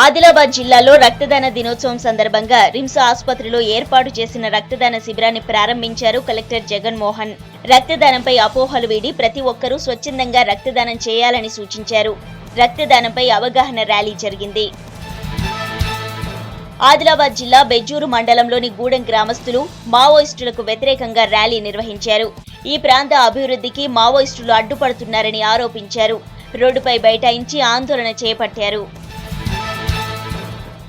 ఆదిలాబాద్ జిల్లాలో రక్తదాన దినోత్సవం సందర్భంగా రిమ్స్ ఆసుపత్రిలో ఏర్పాటు చేసిన రక్తదాన శిబిరాన్ని ప్రారంభించారు కలెక్టర్ జగన్మోహన్. రక్తదానంపై అపోహలు వీడి ప్రతి ఒక్కరూ స్వచ్ఛందంగా రక్తదానం చేయాలని సూచించారు. రక్తదానంపై అవగాహన ర్యాలీ జరిగింది. ఆదిలాబాద్ జిల్లా బెజ్జూరు మండలంలోని గూడెం గ్రామస్తులు మావోయిస్టులకు వ్యతిరేకంగా ర్యాలీ నిర్వహించారు. ఈ ప్రాంత అభివృద్ధికి మావోయిస్టులు అడ్డుపడుతున్నారని ఆరోపించారు. రోడ్డుపై బైఠాయించి ఆందోళన చేపట్టారు.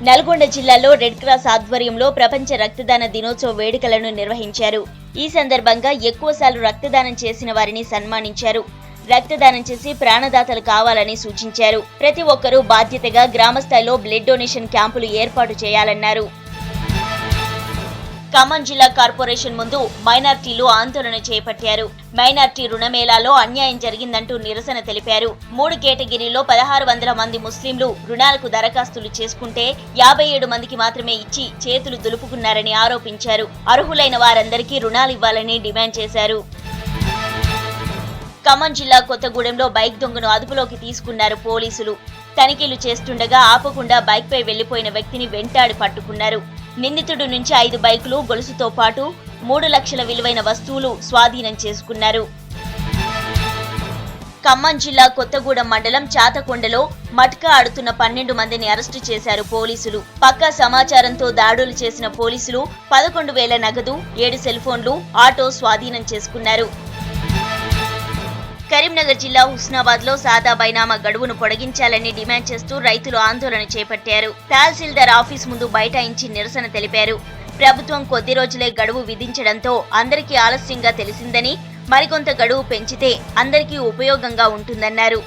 నల్గొండ జిల్లాలో రెడ్ క్రాస్ ఆధ్వర్యంలో ప్రపంచ రక్తదాన దినోత్సవ వేడుకలను నిర్వహించారు. ఈ సందర్భంగా ఎక్కువసార్లు రక్తదానం చేసిన వారిని సన్మానించారు. రక్తదానం చేసి ప్రాణదాతలు కావాలని సూచించారు. ప్రతి ఒక్కరూ బాధ్యతగా గ్రామస్థాయిలో బ్లడ్ డొనేషన్ క్యాంపులు ఏర్పాటు చేయాలన్నారు. ఖమ్మం జిల్లా కార్పొరేషన్ ముందు మైనార్టీలు ఆందోళన చేపట్టారు. మైనార్టీ రుణమేళాలో అన్యాయం జరిగిందంటూ నిరసన తెలిపారు. 3 కేటగిరీలో 1600 మంది ముస్లింలు రుణాలకు దరఖాస్తులు చేసుకుంటే 57 మందికి మాత్రమే ఇచ్చి చేతులు దులుపుకున్నారని ఆరోపించారు. అర్హులైన వారందరికీ రుణాలివ్వాలని డిమాండ్ చేశారు. ఖమ్మం జిల్లా కొత్తగూడెంలో బైక్ దొంగను అదుపులోకి తీసుకున్నారు పోలీసులు. తనిఖీలు చేస్తుండగా ఆపకుండా బైక్పై వెళ్లిపోయిన వ్యక్తిని వెంటాడి పట్టుకున్నారు. నిందితుడి నుంచి 5 బైకులు, గొలుసుతో పాటు 3 లక్షల విలువైన వస్తువులు స్వాధీనం చేసుకున్నారు. ఖమ్మం జిల్లా కొత్తగూడెం మండలం చాతకొండలో మట్కా ఆడుతున్న 12 మందిని అరెస్టు చేశారు పోలీసులు. పక్కా సమాచారంతో దాడులు చేసిన పోలీసులు 11,000 నగదు, 7 సెల్ ఫోన్లు, ఆటో స్వాధీనం చేసుకున్నారు. కరీంనగర్ జిల్లా హుస్నాబాద్ లో సాదా బైనామా గడువును పొడిగించాలని డిమాండ్ చేస్తూ రైతులు ఆందోళన చేపట్టారు. తహసీల్దార్ ఆఫీస్ ముందు బైఠాయించి నిరసన తెలిపారు. ప్రభుత్వం కొద్ది రోజులే గడువు విధించడంతో అందరికీ ఆలస్యంగా తెలిసిందని, మరికొంత గడువు పెంచితే అందరికీ ఉపయోగంగా ఉంటుందన్నారు.